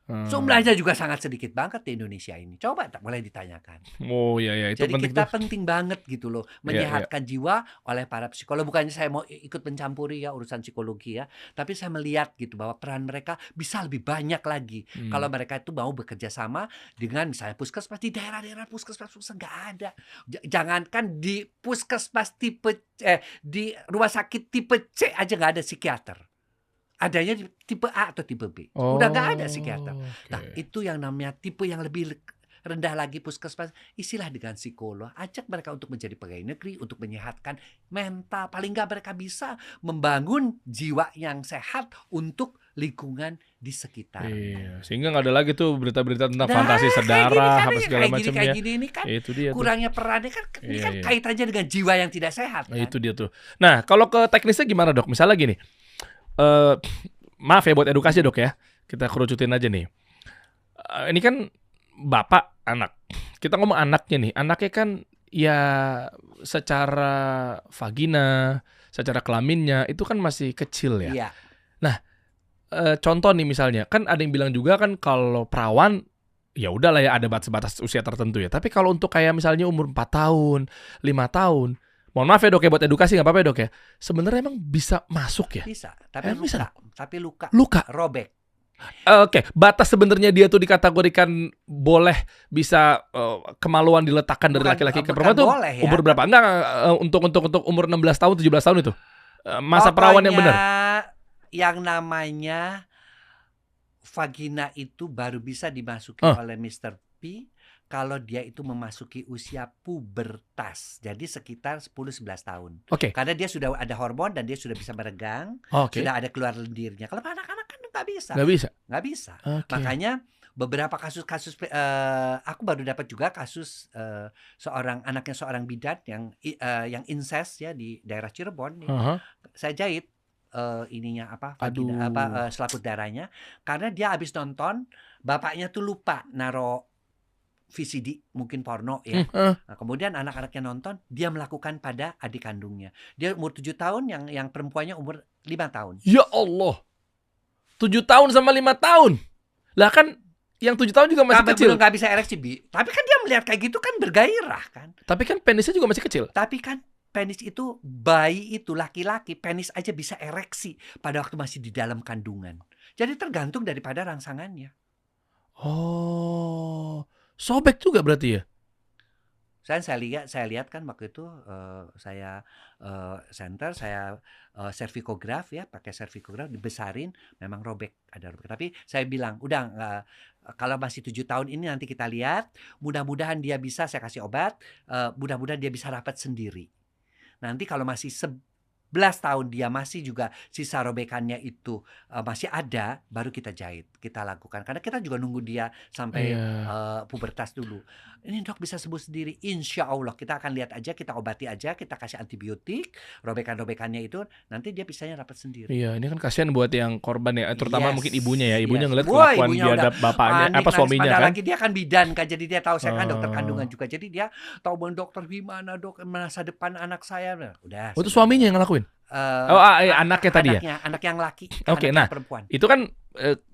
Jumlahnya juga sangat sedikit banget di Indonesia ini. Coba tak boleh ditanyakan. Oh iya itu Jadi penting kita tuh. penting banget gitu loh Iya. menyehatkan jiwa oleh para psikolog. Bukannya saya mau ikut mencampuri ya urusan psikologi ya, tapi saya melihat gitu bahwa peran mereka bisa lebih banyak lagi kalau mereka itu mau bekerja sama dengan misalnya puskesmas di daerah-daerah puskesmas nggak ada. Jangankan di puskesmas di rumah sakit tipe C aja nggak ada psikiater. Adanya di tipe A atau tipe B. Udah nggak ada psikiater. Nah, Oke. itu yang namanya tipe yang lebih rendah lagi puskesmas, isilah dengan psikolog. Ajak mereka untuk menjadi pegawai negeri, untuk menyehatkan mental. Paling nggak mereka bisa membangun jiwa yang sehat untuk lingkungan di Iya, sekitarnya. sehingga nggak ada lagi tuh berita-berita tentang Nah, fantasi kayak gini sedarah kan, apa segala kayak macamnya. gini ini kan Itu dia tuh. kurangnya perannya kan ini Iya kan iya. kaitannya dengan jiwa yang tidak sehat Nah, kan. itu dia tuh. Nah, kalau ke teknisnya gimana, Dok? Misalnya gini. eh Maaf ya buat edukasi, Dok ya. Kita kerucutin aja nih. Ini kan bapak anak. Kita ngomong anaknya nih. Anaknya kan ya secara vagina, secara kelaminnya itu kan masih kecil ya. Iya. Nah, contoh nih misalnya, kan ada yang bilang juga kan kalau perawan ya udahlah ya ada batas-batas usia tertentu ya. Tapi kalau untuk kayak misalnya umur 4 tahun, 5 tahun, mohon maaf ya Dok ya buat edukasi nggak apa-apa ya Dok ya. Sebenarnya emang bisa masuk ya? Bisa, tapi Bisa luka, dong? luka, Luka. robek. Oke, batas sebenarnya dia tuh dikategorikan boleh bisa kemaluan diletakkan dari laki-laki ke perempuan Bukan tuh boleh ya, umur berapa? tapi Enggak, untuk umur 16 tahun, 17 tahun itu. Masa perawan yang pokoknya benar. yang namanya vagina itu baru bisa dimasuki Oh, oleh Mr. P kalau dia itu memasuki usia pubertas. Jadi sekitar 10-11 tahun. oke. Karena dia sudah ada hormon dan dia sudah bisa meregang, Oke. sudah ada keluar lendirnya. Kalau anak-anak kan nggak bisa. Nggak bisa. Nggak bisa. Oke. Makanya beberapa kasus-kasus aku baru dapat juga kasus anaknya seorang bidan yang incest ya di daerah Cirebon nih. Aha. Saya jahit ininya apa vagina Aduh. selaput darahnya karena dia habis nonton bapaknya tuh lupa naro VCD mungkin porno ya. Nah, kemudian anak-anaknya nonton, dia melakukan pada adik kandungnya. Dia umur 7 tahun, yang perempuannya umur 5 tahun. Ya Allah. 7 tahun sama 5 tahun. Lah kan yang 7 tahun juga masih Sampai kecil. belum nggak bisa ereksi, Bi. Tapi kan dia melihat kayak gitu kan bergairah kan. Tapi kan penisnya juga masih kecil. Tapi kan penis itu, bayi itu laki-laki, penis aja bisa ereksi pada waktu masih di dalam kandungan. Jadi tergantung daripada rangsangannya. Oh. Sobek juga berarti ya? Saya lihat kan waktu itu saya center, saya servikograf ya, pakai servikograf dibesarin, memang robek, ada robek. Tapi saya bilang, udah kalau masih 7 tahun ini nanti kita lihat, mudah-mudahan dia bisa, saya kasih obat, mudah-mudahan dia bisa rapat sendiri. Nanti kalau masih 11 tahun dia masih juga sisa robekannya itu masih ada, baru kita jahit, kita lakukan. Karena kita juga nunggu dia sampai Iya. pubertas dulu. Ini dok bisa sembuh sendiri, insya Allah. Kita akan lihat aja, kita obati aja, kita kasih antibiotik, robekan-robekannya itu nanti dia bisanya rapat sendiri. Iya, ini kan kasihan buat yang korban ya, terutama mungkin ibunya ya. Ibunya Yes. ngeliat Wah, kelakuan ibunya udah biadab bapaknya, panik, apa nangis suaminya pada kan? lagi. Dia kan bidan kan, jadi dia tahu saya kan dokter Oh. kandungan juga. Jadi dia tahu dokter gimana dok masa depan anak saya. Nah, udah. Oh, itu suaminya yang ngelakuin? Anaknya tadi ya? Anak yang laki, Oke, anak nah yang perempuan. itu kan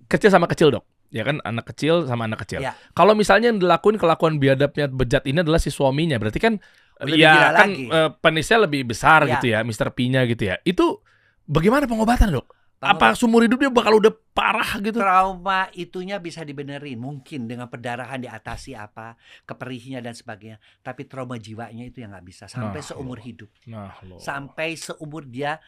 kecil sama kecil dok. Ya kan anak kecil sama anak kecil. Ya. Kalau misalnya yang dilakuin kelakuan biadabnya bejat ini adalah si suaminya, berarti kan Lebih gila ya kan lagi. penisnya lebih besar Ya. gitu ya, Mr. P-nya gitu ya. Itu bagaimana pengobatan dok? Apa seumur hidup dia bakal udah parah gitu? Trauma itunya bisa dibenerin, mungkin dengan perdarahan diatasi apa, keperihnya dan sebagainya. Tapi trauma jiwanya itu yang nggak bisa sampai seumur hidup, sampai seumur dia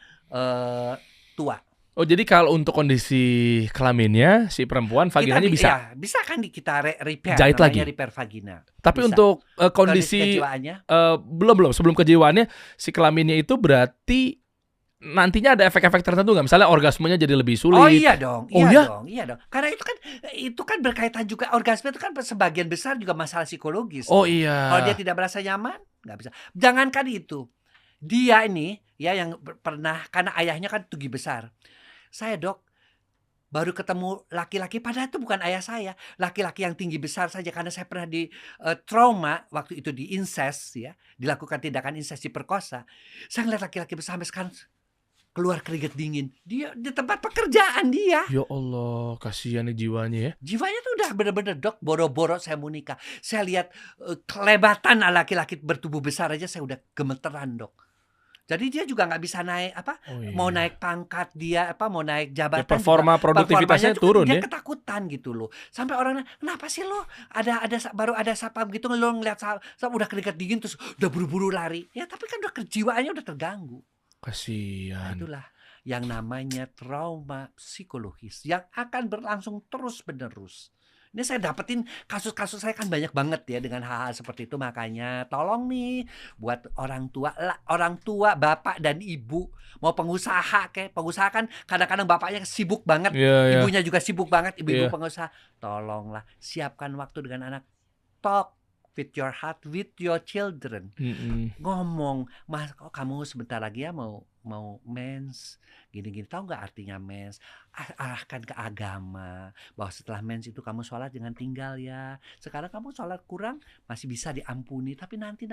tua. Oh jadi kalau untuk kondisi kelaminnya si perempuan vaginanya bisa Ya, bisa kan kita repair, jahit lagi. repair vagina. Tapi Bisa. untuk kondisi kejiwaannya belum sebelum kejiwaannya si kelaminnya itu berarti nantinya ada efek-efek tertentu nggak? Misalnya orgasmenya jadi lebih sulit. Oh iya dong, Oh, ya? iya dong. Karena itu kan berkaitan juga, orgasme itu kan sebagian besar juga masalah psikologis. Oh iya. Kalau dia tidak merasa nyaman, nggak bisa. Jangankan itu, dia ini ya yang pernah, karena ayahnya kan tinggi besar. Saya dok baru ketemu laki-laki, padahal itu bukan ayah saya, laki-laki yang tinggi besar saja, karena saya pernah di trauma waktu itu di incest ya, dilakukan tindakan incest, diperkosa. Saya ngeliat laki-laki besar sampai sekarang keluar keringat dingin. Dia di tempat pekerjaan dia. Ya Allah, kasihan nih jiwanya ya. Jiwanya tuh udah bener-bener, Dok, boro-boro saya mau nikah. Saya lihat kelebatan laki-laki bertubuh besar aja saya udah gemeteran, Dok. Jadi dia juga nggak bisa naik mau naik pangkat dia mau naik jabatan, Ya, performa produktivitasnya juga turun dia ya. ketakutan gitu loh. Sampai orangnya, kenapa sih lo baru ada satpam gitu lo ngeliat udah keringat dingin terus udah buru-buru lari. Ya tapi kan udah kejiwaannya udah terganggu. Nah, Kasihan. itulah yang namanya trauma psikologis yang akan berlangsung terus-menerus. Ini saya dapetin kasus-kasus saya kan banyak banget ya dengan hal-hal seperti itu. Makanya tolong nih buat orang tua, bapak dan ibu, mau pengusaha pengusaha kan kadang-kadang bapaknya sibuk banget, Iya. ibunya juga sibuk banget, ibu-ibu Iya. pengusaha. Tolonglah siapkan waktu dengan anak, talk with your heart, with your children. Ngomong, Mas, kok kamu sebentar lagi ya mau mens, gini-gini, tahu nggak artinya mens? Arahkan ke agama bahwa setelah mens itu kamu sholat jangan tinggal ya. Sekarang kamu sholat kurang masih bisa diampuni, tapi nanti.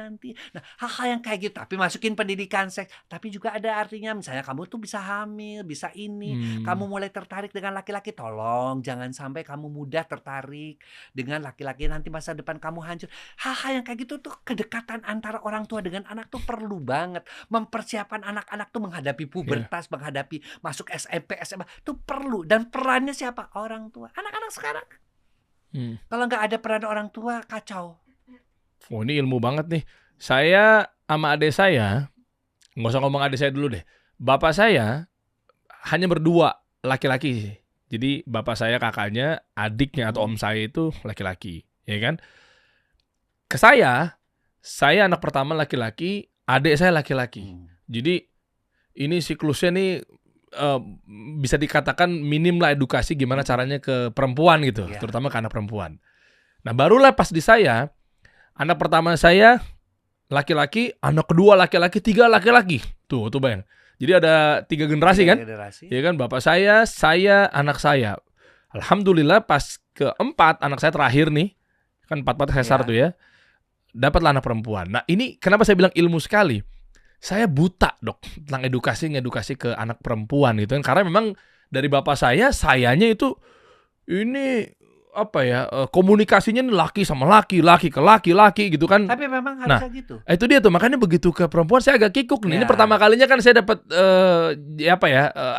Nah, hal-hal yang kayak gitu. Tapi masukin pendidikan seks. Tapi juga ada artinya, misalnya kamu tuh bisa hamil, bisa ini. Kamu mulai tertarik dengan laki-laki, tolong jangan sampai kamu mudah tertarik dengan laki-laki, nanti masa depan kamu hancur. Hal-hal yang kayak gitu tuh, kedekatan antara orang tua dengan anak tuh perlu banget. Mempersiapkan anak-anak tuh menghadapi pubertas, menghadapi masuk SMP, SMA tuh perlu. Dan perannya siapa? Orang tua. Anak-anak sekarang kalau nggak ada peran orang tua, kacau. Oh, ini ilmu banget nih. Saya sama adik saya, nggak usah ngomong adik saya dulu deh. Bapak saya hanya berdua laki-laki sih. Jadi bapak saya, kakaknya, adiknya atau om saya itu laki-laki, ya kan? Ke saya anak pertama laki-laki, adik saya laki-laki. Jadi ini siklusnya nih bisa dikatakan minim lah edukasi gimana caranya ke perempuan gitu, terutama ke anak perempuan. Nah, barulah pas di saya, anak pertama saya laki-laki, anak kedua laki-laki, 3 laki-laki. Tuh bayang. Jadi ada 3 generasi kan? Ya kan, bapak saya, anak saya. Alhamdulillah pas keempat, anak saya terakhir nih, kan 4 sesar tuh ya, dapatlah anak perempuan. Nah, ini kenapa saya bilang ilmu sekali. Saya buta, Dok, tentang ngedukasi ke anak perempuan gitu kan. Karena memang dari bapak sayanya itu ini komunikasinya laki sama laki ke laki gitu kan. Tapi memang harusnya gitu. Itu dia tuh, makanya begitu ke perempuan saya agak kikuk nih. Ini pertama kalinya kan saya dapat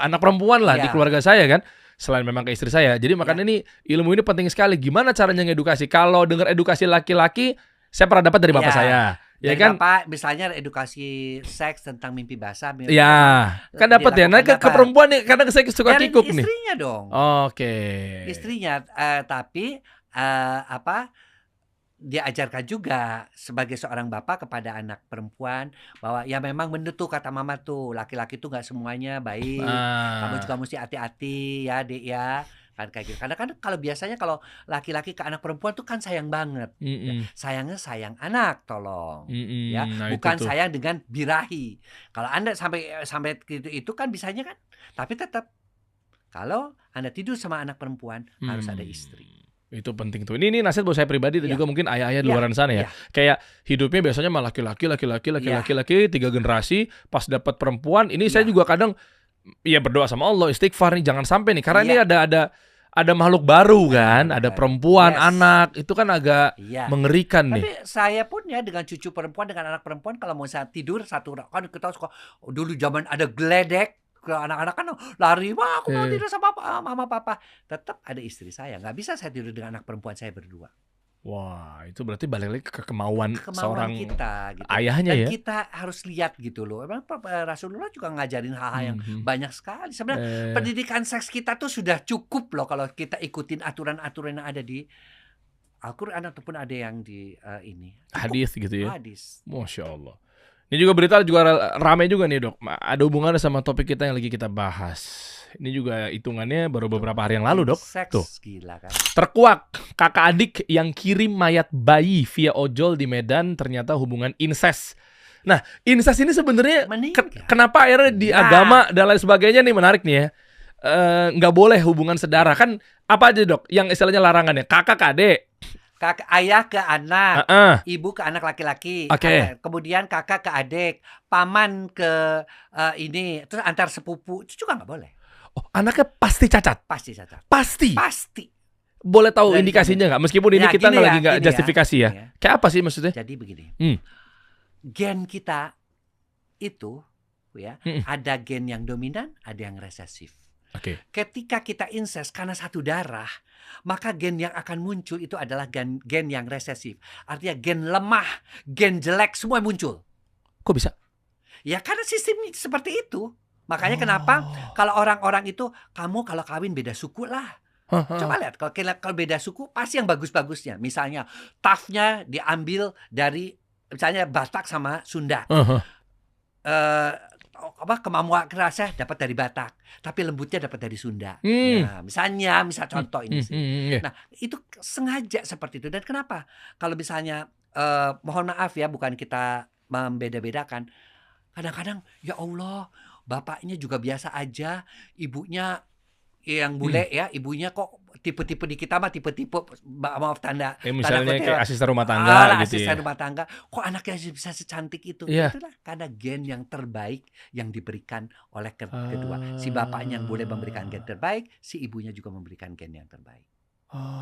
anak perempuan lah di keluarga saya kan. Selain memang ke istri saya. Jadi makanya ini ilmu ini penting sekali. Gimana caranya ngedukasi? Kalau dengar edukasi laki-laki, saya pernah dapat dari bapak saya. Ya kan, Bapak misalnya edukasi seks tentang mimpi basah. Kan dapat ya. Nah, ke perempuan nih kadang saya suka kikuk nih. Istrinya dong. Oke. Istrinya, tapi dia ajarkan juga sebagai seorang bapak kepada anak perempuan bahwa ya memang bener tuh kata mama tuh, laki-laki tuh nggak semuanya baik. Kamu juga mesti hati-hati ya, Dek ya. Kan kayak gitu. Karena kan kalau biasanya kalau laki-laki ke anak perempuan tuh kan sayang banget. Sayangnya sayang anak, tolong. Ya, Nah, bukan sayang dengan birahi. Kalau Anda sampai gitu itu kan bisanya kan. Tapi tetap kalau Anda tidur sama anak perempuan harus ada istri. Itu penting tuh. Ini nasihat buat saya pribadi dan juga mungkin ayah-ayah di luar sana ya. Kayak hidupnya biasanya mah laki-laki 3 generasi, pas dapat perempuan, ini saya juga kadang berdoa sama Allah, istighfar nih jangan sampai nih, karena ini ada makhluk baru kan, ada perempuan, anak, itu kan agak mengerikan nih. Tapi saya pun ya dengan cucu perempuan, dengan anak perempuan, kalau mau saya tidur satu kan kita suka dulu zaman ada geledek, anak-anak kan lari, wah aku mau tidur sama mama papa. Tetap ada istri saya, nggak bisa saya tidur dengan anak perempuan saya berdua. Wah, itu berarti balik lagi ke kemauan seorang kita, gitu. ayahnya. Dan kita harus lihat gitu loh. Emang Rasulullah juga ngajarin hal-hal yang banyak sekali. Sebenarnya pendidikan seks kita tuh sudah cukup loh kalau kita ikutin aturan-aturan yang ada di Al-Quran ataupun ada yang di hadis gitu ya. Hadis. Masya Allah. Ini juga berita juga ramai juga nih, Dok. Ada hubungannya sama topik kita yang lagi kita bahas. Ini juga hitungannya baru beberapa hari yang lalu, Dok. Tuh. Gila kan. Terkuak, kakak adik yang kirim mayat bayi via ojol di Medan ternyata hubungan incest. Nah, incest ini sebenarnya kenapa akhirnya di agama dan lain sebagainya nih menarik nih ya. Nggak boleh hubungan saudara kan, apa aja, Dok? Yang istilahnya larangannya kakak adik. Ayah ke anak, Heeh. ibu ke anak laki-laki, Oke. kemudian kakak ke adik, paman ke ini, terus antar sepupu itu juga nggak boleh. Oh, anaknya pasti cacat. Pasti cacat. Pasti. Pasti. Boleh tahu Udah dijamin. indikasinya nggak? Meskipun ini Ya, kita gini lagi nggak ya. justifikasi ya. Gini ya. Kayak apa sih maksudnya? Jadi begini. Hmm. Gen kita itu ya, Mm-mm. ada gen yang dominan, ada yang resesif. Oke. Ketika kita incest karena satu darah, maka gen yang akan muncul itu adalah gen yang resesif. Artinya gen lemah, gen jelek semua muncul. Kok bisa? Ya karena sistem seperti itu. Makanya kenapa kalau orang-orang itu, kamu kalau kawin beda suku lah. Coba lihat kalau beda suku pasti yang bagus-bagusnya. Misalnya tough-nya diambil dari misalnya Batak sama Sunda. Kemampuan kerasnya dapat dari Batak, tapi lembutnya dapat dari Sunda. Nah, misal contoh ini sih. Nah, itu sengaja seperti itu. Dan kenapa? Kalau misalnya mohon maaf ya, bukan kita membeda-bedakan. Kadang-kadang ya Allah, bapaknya juga biasa aja, ibunya yang bule ya, ibunya kok tipe-tipe di kita mah tipe-tipe maaf tanda misalnya kutip, kayak asisten rumah tangga gitu asisten ya. rumah tangga, kok anaknya bisa secantik itu? Iya. Itulah karena gen yang terbaik yang diberikan oleh kedua. Si bapaknya yang boleh memberikan gen terbaik, si ibunya juga memberikan gen yang terbaik.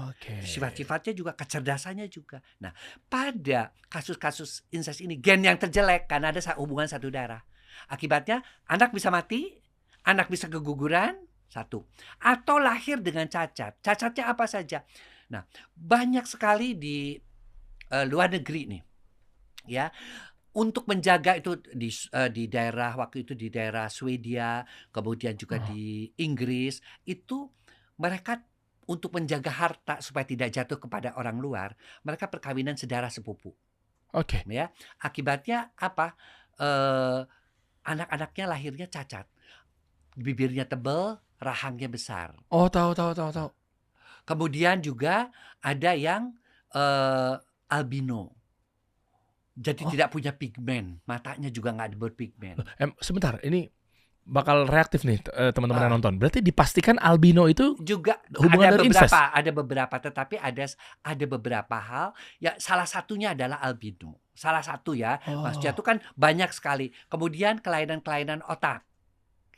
Oke. Sifat-sifatnya juga, kecerdasannya juga. Nah, pada kasus-kasus incest ini gen yang terjelek karena ada hubungan satu darah. Akibatnya anak bisa mati, anak bisa keguguran, satu. Atau lahir dengan cacat. Cacatnya apa saja? Nah, banyak sekali di luar negeri nih. Ya, untuk menjaga itu di daerah waktu itu di daerah Swedia, kemudian juga di Inggris, itu mereka untuk menjaga harta supaya tidak jatuh kepada orang luar, mereka perkawinan sedarah sepupu. Oke. Ya, akibatnya apa? Anak-anaknya lahirnya cacat. Bibirnya tebal, rahangnya besar. Oh, tahu. Kemudian juga ada yang albino. Jadi tidak punya pigmen, matanya juga nggak berpigmen. Sebentar, ini bakal reaktif nih teman-teman yang nonton. Berarti dipastikan albino itu juga hubungan dari incest? Ada beberapa, tetapi ada beberapa hal. Ya, salah satunya adalah albino. Salah satu ya, maksudnya itu kan banyak sekali. Kemudian kelainan-kelainan otak.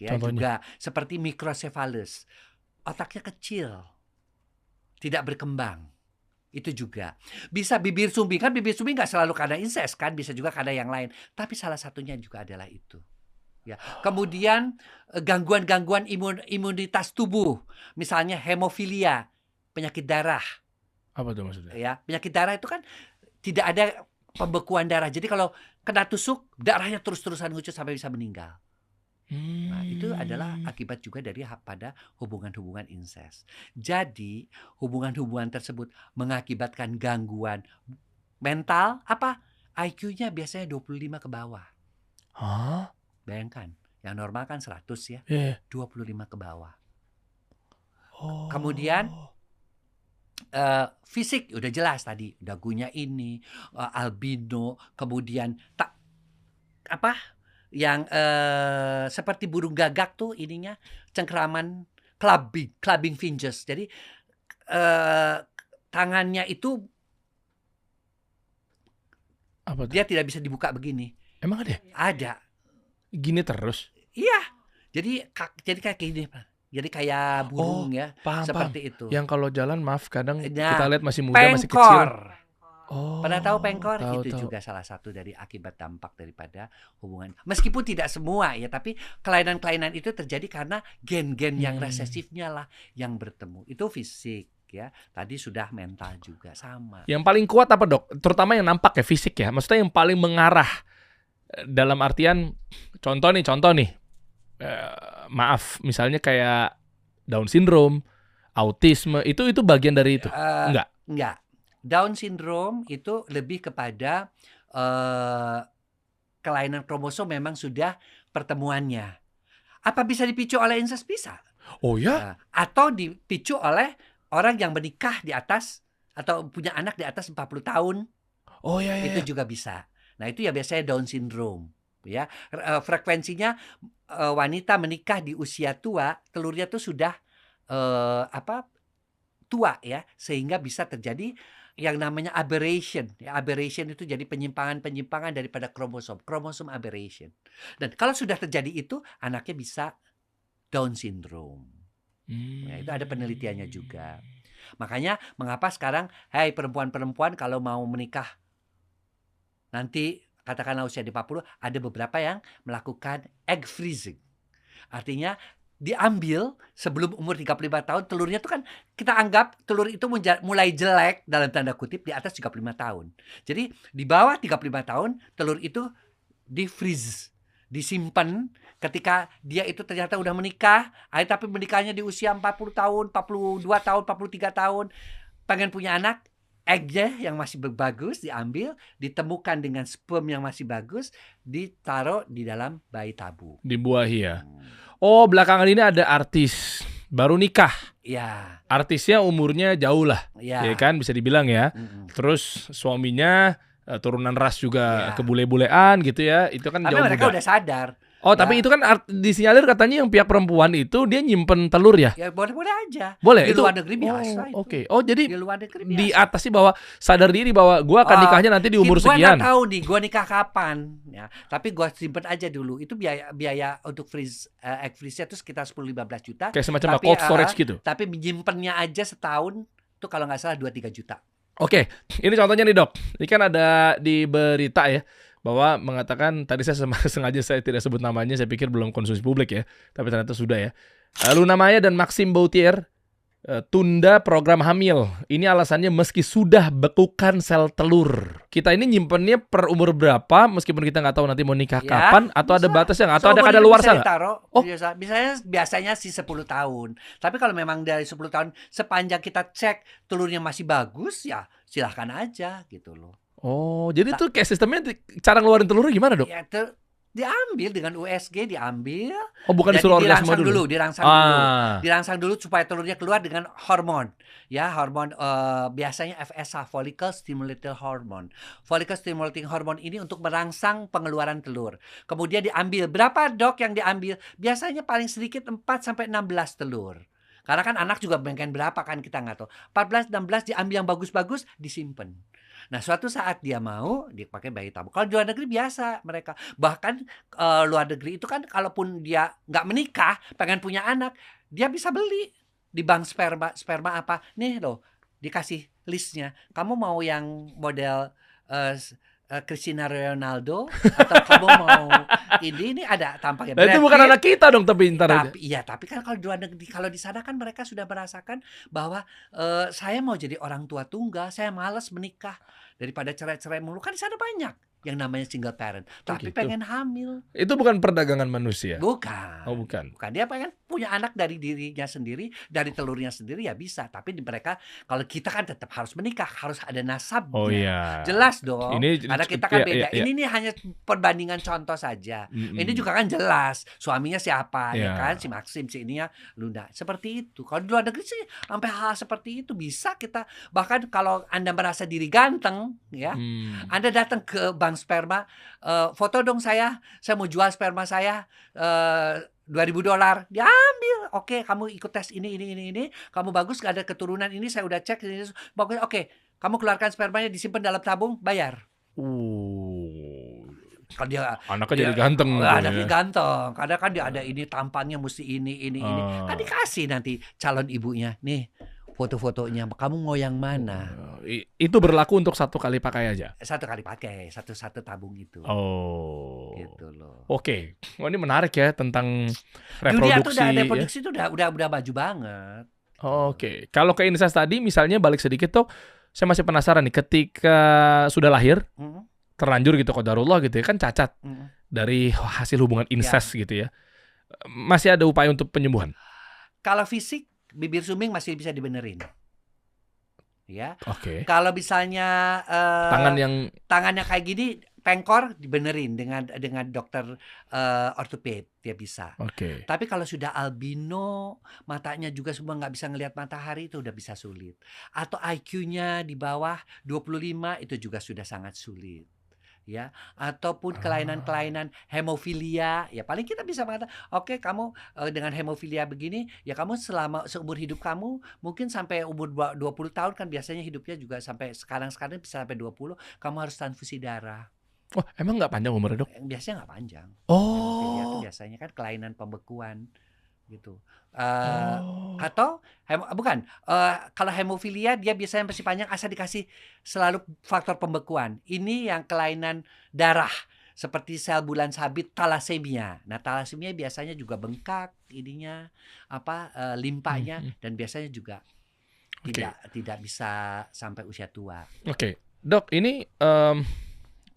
Ya, juga seperti microcephalus, otaknya kecil, tidak berkembang, itu juga bisa bibir sumbing. Kan bibir sumbing nggak selalu karena incest kan, bisa juga karena yang lain, tapi salah satunya juga adalah itu ya. Kemudian gangguan-gangguan imunitas tubuh, misalnya hemofilia, penyakit darah. Apa tuh maksudnya? Ya, penyakit darah itu kan tidak ada pembekuan darah, jadi kalau kena tusuk darahnya terus-terusan ngucur sampai bisa meninggal. Nah, itu adalah akibat juga dari pada hubungan-hubungan incest. Jadi, hubungan-hubungan tersebut mengakibatkan gangguan mental, apa? IQ-nya biasanya 25 ke bawah. Bayangkan, yang normal kan 100 ya. 25 ke bawah. Kemudian fisik udah jelas tadi, dagunya ini, albino, kemudian yang seperti burung gagak tuh ininya, cengkeraman, clubbing fingers. Jadi tangannya itu apa dia tidak bisa dibuka begini. Emang ada? Ada. Gini terus? Iya. Jadi kayak gini, Pak. Jadi kayak burung ya, seperti itu. Yang kalau jalan maaf kadang kita lihat masih muda, masih kecil. Pernah tahu pengkor? Itu juga salah satu dari akibat dampak daripada hubungan. Meskipun tidak semua ya, tapi kelainan-kelainan itu terjadi karena gen-gen yang resesifnya lah yang bertemu. Itu fisik ya. Tadi sudah mental juga sama. Yang paling kuat apa, Dok? Terutama yang nampak ya, fisik ya. Maksudnya yang paling mengarah dalam artian contoh nih. Maaf, misalnya kayak Down syndrome, autisme, itu bagian dari itu? Enggak. Down syndrome itu lebih kepada kelainan kromosom memang sudah pertemuannya. Apa bisa dipicu oleh incest? Bisa. Oh ya? Atau dipicu oleh orang yang menikah di atas atau punya anak di atas 40 tahun. Oh ya. Itu juga bisa. Nah, itu ya biasanya Down syndrome. Ya, frekuensinya wanita menikah di usia tua, telurnya tuh sudah tua ya, sehingga bisa terjadi yang namanya aberration. Ya, aberration itu jadi penyimpangan-penyimpangan daripada kromosom aberration. Dan kalau sudah terjadi itu, anaknya bisa Down syndrome. Ya, itu ada penelitiannya juga. Makanya mengapa sekarang, hai perempuan-perempuan kalau mau menikah nanti katakanlah usia di 40, ada beberapa yang melakukan egg freezing. Artinya diambil sebelum umur 35 tahun, telurnya tuh kan kita anggap telur itu mulai jelek dalam tanda kutip di atas 35 tahun. Jadi di bawah 35 tahun telur itu di freeze, disimpan. Ketika dia itu ternyata udah menikah, tapi menikahnya di usia 40 tahun, 42 tahun, 43 tahun, pengen punya anak, eggnya yang masih bagus diambil, ditemukan dengan sperm yang masih bagus, ditaruh di dalam bayi tabung. Dibuahi ya. Oh, belakangan ini ada artis baru nikah. Ya. Artisnya umurnya jauh lah, Ya. ya kan bisa dibilang ya. Terus suaminya turunan ras juga kebule-bulean gitu ya. Itu kan Tapi jauh mereka muda. udah sadar. Oh, tapi itu kan disinyalir katanya yang pihak perempuan itu dia nyimpen telur ya? Ya boleh-boleh aja. Boleh Di itu. luar negeri biasa itu. Oke. Oh, jadi Di luar negeri biasa. diatasi bahwa sadar diri bahwa gua akan nikahnya nanti di umur Gua sekian. nggak tahu nih gua nikah kapan ya. Tapi gua simpen aja dulu. Itu biaya untuk freeze egg freeze-nya itu sekitar 10-15 juta. Kayak semacam Tapi, cold storage gitu. Tapi menyimpennya aja setahun tuh kalau nggak salah 2-3 juta. Oke, ini contohnya nih dok. Ini kan ada di berita ya bahwa mengatakan tadi saya sengaja saya tidak sebut namanya, saya pikir belum konsumsi publik ya, tapi ternyata sudah ya. Luna Maya dan Maxime Bauthier tunda program hamil. Ini alasannya meski sudah bekukan sel telur. Kita ini nyimpennya per umur berapa meskipun kita nggak tahu nanti mau nikah kapan atau ada batasnya nggak? Atau ada kadaluarsa nggak? Oh, biasanya sih 10 tahun. Tapi kalau memang dari 10 tahun sepanjang kita cek telurnya masih bagus ya silahkan aja gitu loh. Oh, jadi tuh kayak sistemnya cara ngeluarin telurnya gimana dok? Ya, diambil dengan USG, diambil. Oh, bukan disuruh orgasme dulu. Dirangsang dulu supaya telurnya keluar dengan hormon. Ya, hormon biasanya FSH, follicle stimulating hormone. Follicle stimulating hormone ini untuk merangsang pengeluaran telur. Kemudian diambil. Berapa dok yang diambil? Biasanya paling sedikit 4 sampai 16 telur. Karena kan anak juga pengen berapa kan kita nggak tahu. 14, 16 diambil yang bagus-bagus, disimpan. Nah, suatu saat dia mau dipakai bayi tabung. Kalau di luar negeri biasa mereka. Bahkan luar negeri itu kan kalaupun dia nggak menikah, pengen punya anak, dia bisa beli di bank sperma apa. Nih loh, dikasih listnya. Kamu mau yang model Cristiano Ronaldo atau kamu mau ini ada tampaknya. Nah, itu bukan anak kita dong tapi ntar. Tapi kan kalau di luar negeri, kalau di sana kan mereka sudah merasakan bahwa saya mau jadi orang tua tunggal, saya malas menikah daripada cerai-cerai mulu. Kan di sana banyak yang namanya single parent, tapi gitu. pengen hamil. Itu bukan perdagangan manusia. Bukan. Oh, bukan. Dia pengen punya anak dari dirinya sendiri, dari telurnya sendiri ya bisa. Tapi mereka, kalau kita kan tetap harus menikah, harus ada nasabnya. Oh iya. Jelas dong. Karena kita kan beda. Iya. Ini hanya perbandingan contoh saja. Ini juga kan jelas. Suaminya siapa, ya kan? Si Maxim, si ininya Luna. Seperti itu. Kalau di luar negeri sih sampai hal seperti itu bisa kita. Bahkan kalau Anda merasa diri ganteng, ya, Anda datang ke bank sperma, foto dong saya mau jual sperma saya $2.000, diambil. Oke, kamu ikut tes ini, kamu bagus, gak ada keturunan ini, saya udah cek ini, bagus. Oke, kamu keluarkan spermanya, disimpan dalam tabung, bayar. Kalau dia anaknya jadi ganteng. Anaknya ganteng. Kadang kan dia ada ini tampangnya mesti ini. Kan dikasih nanti calon ibunya, nih foto-fotonya, kamu mau yang mana? Itu berlaku untuk satu kali pakai aja? Satu kali pakai, satu tabung itu. Oh. Gitu loh. Oke. Oh, ini menarik ya tentang reproduksi. Dunia tuh reproduksi itu udah maju banget. Oke. Kalau ke incest tadi, misalnya balik sedikit tuh, saya masih penasaran nih, ketika sudah lahir, terlanjur gitu, qadarullah gitu ya, kan cacat dari hasil hubungan incest gitu ya. Masih ada upaya untuk penyembuhan? Kalau fisik, bibir sumbing masih bisa dibenerin, ya. Oke. Kalau misalnya tangannya kayak gini pengkor, dibenerin dengan dokter ortoped, dia bisa. Oke. Tapi kalau sudah albino, matanya juga semua nggak bisa ngelihat matahari, itu udah bisa sulit. Atau IQ-nya di bawah 25, itu juga sudah sangat sulit. ya, ataupun Ah, kelainan-kelainan hemofilia, ya paling kita bisa mengatakan, oke kamu dengan hemofilia begini, ya kamu selama seumur hidup kamu mungkin sampai umur 20 tahun kan biasanya hidupnya juga sampai sekarang bisa sampai 20, kamu harus transfusi darah. wah emang nggak panjang umurnya, Dok? Biasanya nggak panjang. Hemofilia itu Oh, biasanya kan kelainan pembekuan gitu. Eh, oh, atau bukan, kalau hemofilia dia biasanya masih panjang asal dikasih selalu faktor pembekuan. Ini yang kelainan darah seperti sel bulan sabit thalassemia. Nah, thalassemia biasanya juga bengkak ininya limpanya hmm, dan biasanya juga oke, tidak bisa sampai usia tua. oke. Dok, ini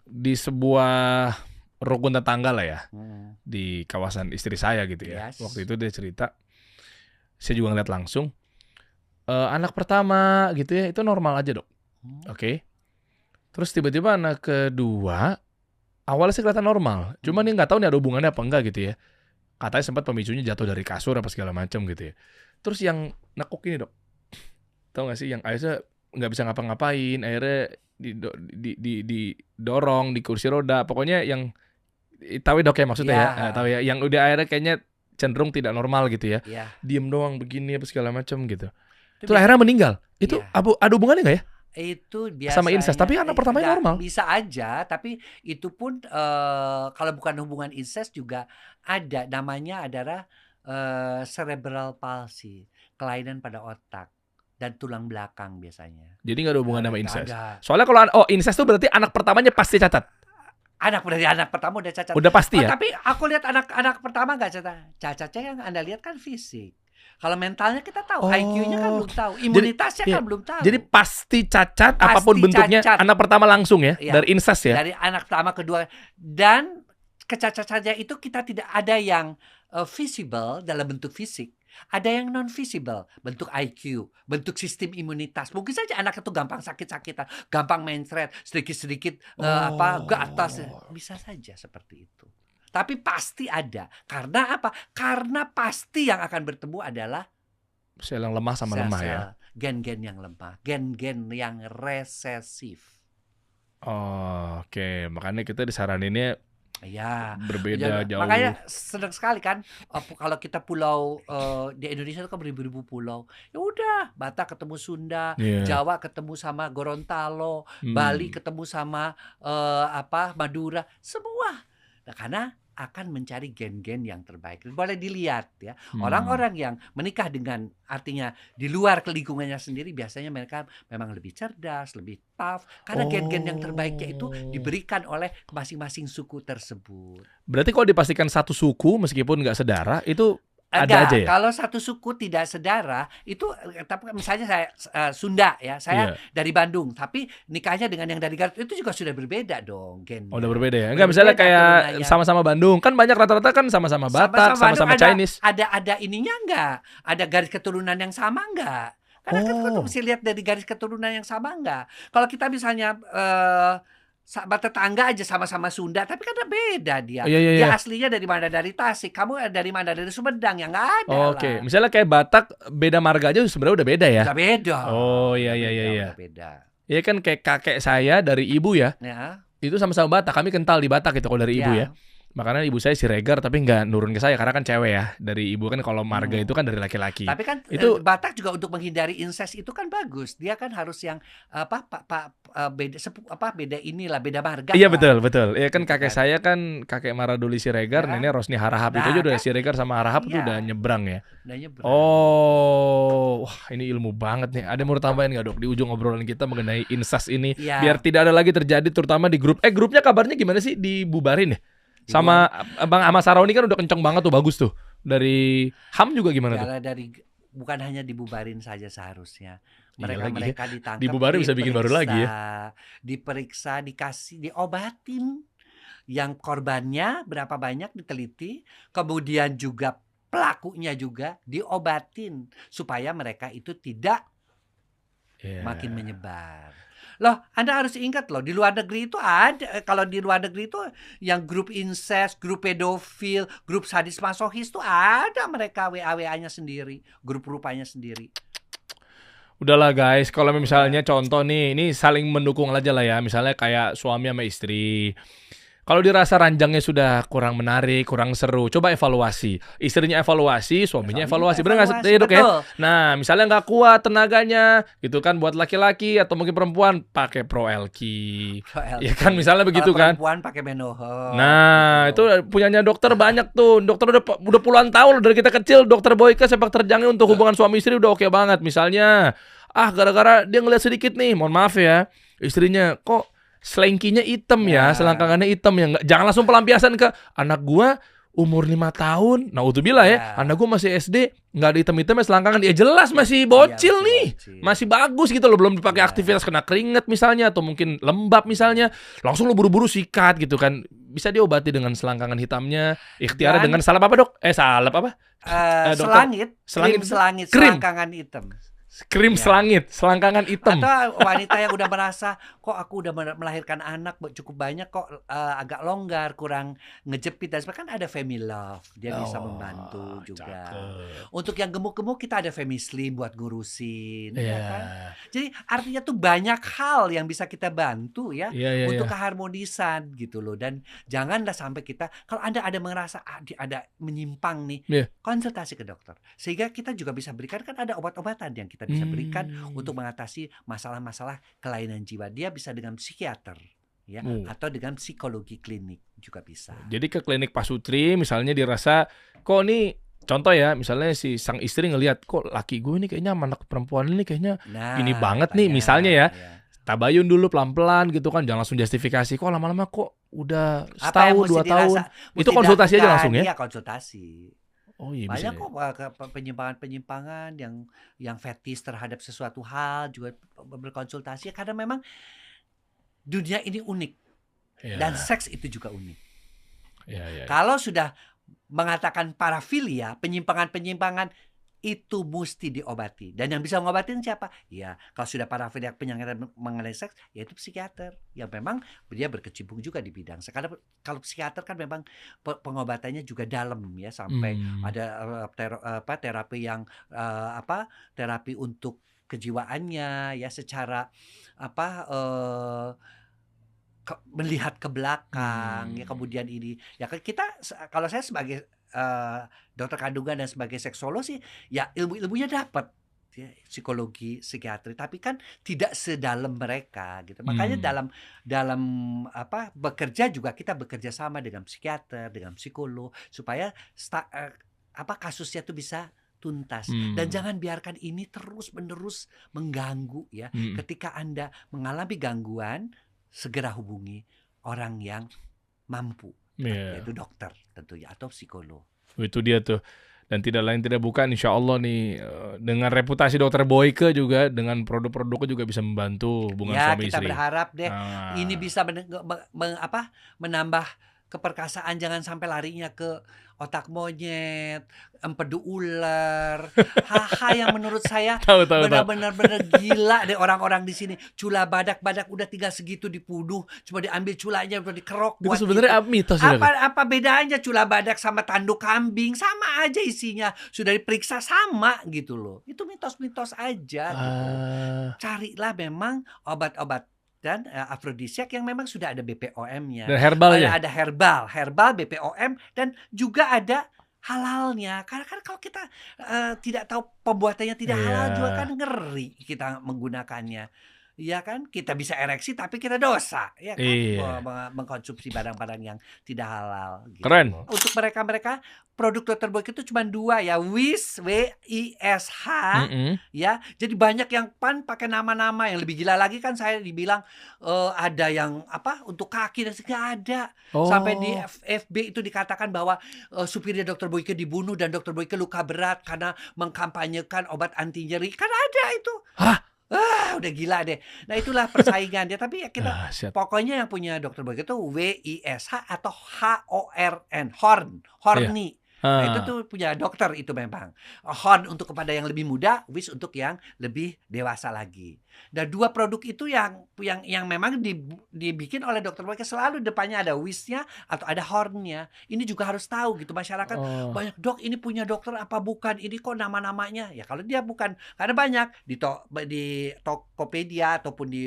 di sebuah rukun tetangga lah ya, Hmm. di kawasan istri saya gitu ya. Yes. Waktu itu dia cerita, saya juga ngeliat langsung, anak pertama gitu ya, itu normal aja, Dok. Hmm. Oke. Terus tiba-tiba anak kedua, awalnya sih kelihatan normal. Cuman dia nggak tahu nih ada hubungannya apa enggak gitu ya. Katanya sempat pemicunya jatuh dari kasur apa segala macam gitu ya. Terus yang nekuk ini, Dok. Tahu nggak sih yang akhirnya nggak bisa ngapa-ngapain, akhirnya didorong di kursi roda. Pokoknya yang tahu ya, Dok ya maksudnya ya. Ya, Tahu ya, yang udah akhirnya kayaknya cenderung tidak normal gitu ya. ya. Diem doang begini apa segala macam gitu. Itu Terus akhirnya meninggal. Itu Iya. ada hubungannya nggak ya? Itu Sama incest, tapi biasanya anak pertamanya enggak, normal. bisa aja, tapi itu pun kalau bukan hubungan incest juga ada namanya adalah cerebral palsy, kelainan pada otak dan tulang belakang biasanya. Jadi nggak ada hubungan sama Nggak incest. ada. Soalnya kalau incest tuh berarti anak pertamanya pasti cacat. Anak pertama udah cacat. Udah pasti ya. Tapi aku lihat anak pertama nggak cacat. Cacatnya yang Anda lihat kan fisik. Kalau mentalnya kita tahu, IQ-nya kan Oh, belum tahu, imunitasnya iya. kan belum tahu. Jadi pasti cacat Pasti apapun bentuknya cacat. anak pertama langsung ya, Iya. dari incest ya. Dari anak pertama, kedua, dan kecacatannya itu kita tidak ada yang visible dalam bentuk fisik, ada yang non visible, bentuk IQ, bentuk sistem imunitas. Mungkin saja anak itu gampang sakit-sakitan, gampang mencret, sedikit-sedikit ke atas, bisa saja seperti itu. Tapi pasti ada. Karena apa? Karena pasti yang akan bertemu adalah Sel yang lemah sama lemah ya. sel-sel, gen-gen yang lemah, gen-gen yang resesif. Oke, makanya kita disaraninnya Ya, berbeda jauh. makanya senang sekali kan kalau kita pulau di Indonesia itu kan beribu-ribu pulau. Ya udah, Batak ketemu Sunda, Iya. Jawa ketemu sama Gorontalo, Hmm. Bali ketemu sama Madura, semua. Nah, karena akan mencari gen-gen yang terbaik. Boleh dilihat ya, orang-orang yang menikah dengan artinya di luar lingkungannya sendiri biasanya mereka memang lebih cerdas, lebih tough karena gen-gen yang terbaiknya itu diberikan oleh masing-masing suku tersebut. Berarti kalau dipastikan satu suku meskipun nggak sedara itu ada Enggak, aja ya? kalau satu suku tidak sedara itu tapi misalnya saya Sunda ya, saya Iya. dari Bandung, tapi nikahnya dengan yang dari Garut itu juga sudah berbeda dong gennya. Udah berbeda ya? Enggak, misalnya Berbeda kayak turunannya. sama-sama Bandung. Kan banyak rata-rata kan sama-sama Batak, sama-sama Bandung Chinese. ada ininya enggak? Ada garis keturunan yang sama enggak? Karena kan kita mesti lihat dari garis keturunan yang sama enggak. Kalau kita misalnya sahabat tetangga aja sama-sama Sunda, tapi kan beda dia. Iya, iya, Dia iya. aslinya dari mana? Dari Tasik. Kamu dari mana? Dari Sumedang. Ya enggak ada Oke, lah. misalnya kayak Batak beda marga aja sebenarnya udah beda ya. Udah beda. Oh, iya, Udah iya, beda, iya, iya. udah beda. Ya kan kayak kakek saya dari ibu ya. Ya. Itu sama-sama Batak. Kami kental di Batak itu kalau dari ibu Ya. ya. Makanya ibu saya Siregar tapi nggak nurun ke saya karena kan cewek ya. Dari ibu kan kalau marga itu kan dari laki-laki. Tapi kan Itu- Batak juga untuk menghindari incest itu kan bagus. Dia kan harus yang beda inilah, beda marga. Iya lah. betul. Ya kan Gitu kakek kan. saya kan kakek Maraduli Siregar, Ya. nenek Rosni Harahap itu Nah, aja udah kan? Siregar sama Harahap itu Iya. udah nyebrang ya. Udah nyebrang. Oh, wah ini ilmu banget nih. Ada yang mau tambahin nggak, Dok, di ujung obrolan kita mengenai incest ini? Iya. Biar tidak ada lagi terjadi terutama di grup. Grupnya kabarnya gimana sih, dibubarin ya? Sama Bang Ahmad Saroni kan udah kenceng banget tuh, bagus tuh. Dari HAM juga gimana tuh? Karena bukan hanya dibubarin saja seharusnya. Iya lagi ya. Mereka ditangkap, Dibubarin bisa bikin baru lagi ya. Diperiksa, diobatin. Yang korbannya berapa banyak diteliti, kemudian juga pelakunya juga diobatin supaya mereka itu tidak Iya. makin menyebar. Loh, Anda harus ingat loh, di luar negeri itu ada, kalau di luar negeri itu yang grup incest, grup pedofil, grup sadis masohis itu ada mereka WA-WA-nya sendiri, grup rupanya sendiri. Udahlah guys, kalau misalnya contoh nih, ini saling mendukung aja lah ya. Misalnya kayak suami sama istri. Kalau dirasa ranjangnya sudah kurang menarik, kurang seru, coba evaluasi. Istrinya evaluasi, suaminya Suami juga evaluasi. Bener nggak evaluasi, ya dok ya? betul. Nah, misalnya nggak kuat tenaganya, gitu kan buat laki-laki atau mungkin perempuan, pakai Pro LQ. Pro Ya LQ. kan, misalnya Kalau begitu kan. perempuan pakai Menohok Nah, itu gitu. punyanya dokter banyak tuh. Dokter udah puluhan tahun dari kita kecil. Dokter Boyke sepak terjangnya untuk hubungan suami istri udah oke banget. Misalnya, gara-gara dia ngeliat sedikit nih, mohon maaf ya, istrinya kok selengkinya hitam ya, Nah, selangkangannya hitam ya. Jangan langsung pelampiasan ke anak gua umur 5 tahun. Nah, utubillah ya, ya, anak gua masih SD, nggak ada hitam-hitamnya selangkangan. Ya jelas masih iya bocil masih nih. bocil. Masih bagus gitu loh, belum dipakai Iya. aktivitas kena keringet misalnya atau mungkin lembab misalnya. Langsung lu buru-buru sikat gitu kan. Bisa diobati dengan selangkangan hitamnya. Ikhtiarnya dengan Dan salep apa, Dok? Salep apa? Dokter selangit, selangit krim selangit, krim selangkangan hitam. krim Ya. selangit, selangkangan hitam. Atau wanita yang udah merasa kok aku udah melahirkan anak cukup banyak kok agak longgar, kurang ngejepit dan sebagainya, kan ada Femilove, dia bisa membantu Oh, juga. cakep. Untuk yang gemuk-gemuk kita ada Femislim buat ngurusin, ya kan? Iya. Jadi artinya tuh banyak hal yang bisa kita bantu ya Iya, iya, iya. untuk keharmonisan gitu loh. Dan janganlah sampai kita, kalau Anda ada merasa ada menyimpang nih, Iya. konsultasi ke dokter. Sehingga kita juga bisa berikan, kan ada obat-obatan yang kita bisa berikan untuk mengatasi masalah-masalah kelainan jiwa. Dia bisa dengan psikiater ya, atau dengan psikologi klinik juga bisa. Jadi ke klinik pasutri misalnya dirasa kok nih, contoh ya, misalnya si sang istri ngelihat kok laki gue ini kayaknya sama anak perempuan ini kayaknya ini banget nih, misalnya ya. Tabayun dulu pelan-pelan gitu kan, jangan langsung justifikasi. Kok lama-lama kok udah Apa yang setahun, 2 tahun. Itu konsultasi aja langsung ya? Iya, konsultasi. Oh iya bisa Banyak ya. kok penyimpangan-penyimpangan yang fetis terhadap sesuatu hal juga berkonsultasi, karena memang dunia ini unik dan seks itu juga unik. Iya. Kalau sudah mengatakan parafilia, penyimpangan-penyimpangan, itu mesti diobati. Dan yang bisa mengobatin siapa? Ya, kalau sudah parafilia penyakit mengenai seks, yaitu psikiater. Yang memang dia berkecimpung juga di bidang seks. Karena kalau psikiater kan memang pengobatannya juga dalam ya, sampai ada terapi yang terapi untuk kejiwaannya ya, secara melihat ke belakang ya, kemudian ini ya kan kita, kalau saya sebagai dokter kandungan dan sebagai seksolog sih ya ilmunya dapat ya, psikologi, psikiatri, tapi kan tidak sedalam mereka gitu. Makanya dalam bekerja juga kita bekerja sama dengan psikiater, dengan psikolog, supaya kasusnya tuh bisa tuntas. Dan jangan biarkan ini terus-menerus mengganggu ya. Ketika Anda mengalami gangguan, segera hubungi orang yang mampu, yaitu dokter tentunya atau psikolog. Itu dia tuh. Dan tidak lain tidak bukan, insya Allah nih, dengan reputasi dokter Boyke juga, dengan produk-produknya juga bisa membantu hubungan suami istri. Ya, kita berharap deh ini bisa menambah keperkasaan. Jangan sampai larinya ke otak monyet, empedu ular, yang menurut saya benar-benar gila deh orang-orang di sini. Cula badak udah tinggal segitu dipuduh, cuma diambil culanya udah dikerok. Itu sebenarnya mitos. Apa bedanya cula badak sama tanduk kambing? Sama aja isinya, sudah diperiksa sama gitu loh. Itu mitos-mitos aja gitu. Carilah memang obat-obat dan afrodisiak yang memang sudah ada BPOM-nya. Dan herbal ya? Ada herbal BPOM, dan juga ada halalnya. Karena kan kalau kita tidak tahu pembuatannya tidak halal juga kan ngeri kita menggunakannya. Iya kan, kita bisa ereksi tapi kita dosa, ya kan, mengkonsumsi barang-barang yang tidak halal. Gitu. Keren. Untuk mereka produk Dr. Boyke itu cuma 2 ya, WISH, WISH, ya. Jadi banyak yang pakai nama-nama yang lebih gila lagi kan. Saya dibilang ada yang untuk kaki dan segala ada. Sampai di FB itu dikatakan bahwa supirnya Dr. Boyke dibunuh dan Dr. Boyke luka berat karena mengkampanyekan obat anti nyeri. Kan ada itu. Udah gila deh. Nah itulah persaingan dia. Tapi ya kita pokoknya yang punya Dr. Boyke itu WISH atau HORN, horny. Nah, itu Ah. tuh punya dokter itu memang. Horn untuk kepada yang lebih muda, Wish untuk yang lebih dewasa lagi. Dan dua produk itu yang memang dibikin oleh dokter Boyke, selalu depannya ada Wish-nya atau ada Horn-nya. Ini juga harus tahu gitu masyarakat, Oh, banyak, "Dok, ini punya dokter apa bukan? Ini kok nama-namanya?" Ya kalau dia bukan, karena banyak di Tokopedia ataupun di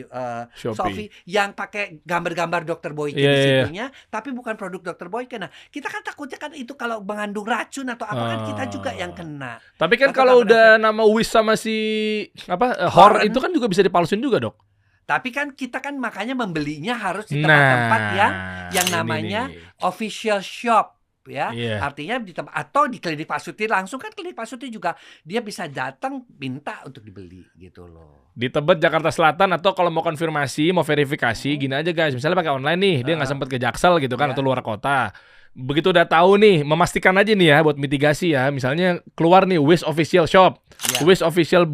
Shopee. Shopee yang pakai gambar-gambar dokter Boyke Iya, di iya, iya. situnya, tapi bukan produk dokter Boyke. Nah, kita kan takutnya kan itu kalau mengandung racun atau apa kan kita juga yang kena. Tapi kan Atau nggak kalau udah berefek. nama Wish sama si Horn Horn. itu kan juga bisa dipalsuin juga, Dok. Tapi kan kita kan makanya membelinya harus di Nah, tempat-tempat yang ini namanya nih. official shop ya. Iya. Artinya di tempat atau di klinik Pak Suti langsung, kan klinik Pak Suti juga dia bisa datang minta untuk dibeli gitu loh. Di Tebet, Jakarta Selatan, atau kalau mau konfirmasi, mau verifikasi, gini aja guys. Misalnya pakai online nih, dia nggak sempet ke Jaksel gitu kan, Iya. atau luar kota. Begitu udah tahu nih, memastikan aja nih ya buat mitigasi ya. Misalnya keluar nih Wish official shop, Iya. Wish official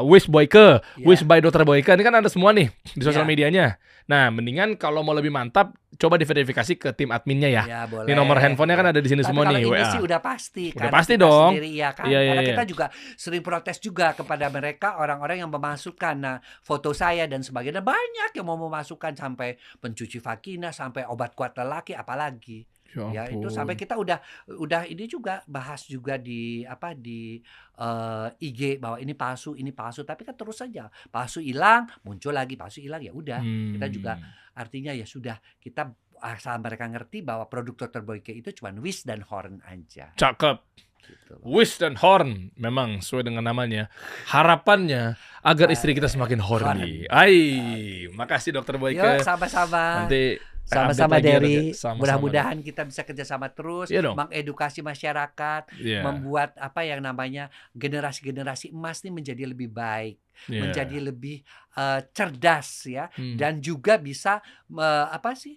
Wish Boyke, Iya. Wish by Dr. Boyke. Ini kan ada semua nih di sosial Iya. medianya. Nah, mendingan kalau mau lebih mantap, coba diverifikasi ke tim adminnya ya. Ya, boleh. Ini nomor handphonenya kan ada di sini Tapi semua kalau nih, ini WA. sih udah pasti. Udah Karena pasti kita dong. sendiri, iya kan? Iya, iya, Karena iya. kita juga sering protes juga kepada mereka, orang-orang yang memasukkan foto saya dan sebagainya. Banyak yang mau memasukkan sampai pencuci vagina, sampai obat kuat lelaki, apalagi. Ya itu sampai kita udah ini juga bahas juga di IG bahwa ini palsu, tapi kan terus saja palsu hilang, muncul lagi palsu hilang, ya udah. Kita juga artinya ya sudah, kita asal mereka ngerti bahwa produk Dr. Boyke itu cuma Wish dan Horn aja. Cakep. Gitu. Wish dan Horn memang sesuai dengan namanya. Harapannya agar istri kita semakin horny. Makasih Dokter Boyke. Yuk sama-sama. Nanti Sama-sama update lagi ya, Dok, Derry. ya. Sama-sama, Mudah-mudahan kita bisa kerjasama terus, Iya dong. mengedukasi masyarakat, Iya. membuat apa yang namanya generasi-generasi emas ini menjadi lebih baik, Iya. menjadi lebih cerdas ya, Hmm. dan juga bisa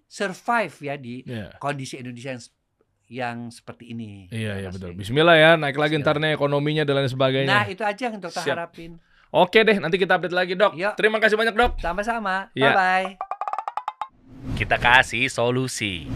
survive ya di Iya. kondisi Indonesia yang seperti ini. Iya, Mas betul. Derry. Bismillah ya, naik lagi Bismillah. ntar nih ekonominya dan lain sebagainya. Nah itu aja yang dokter Siap. harapin. Oke deh, nanti kita update lagi, Dok. Yuk. Terima kasih banyak, Dok. Sama-sama. Iya. Bye-bye. Kita kasih solusi.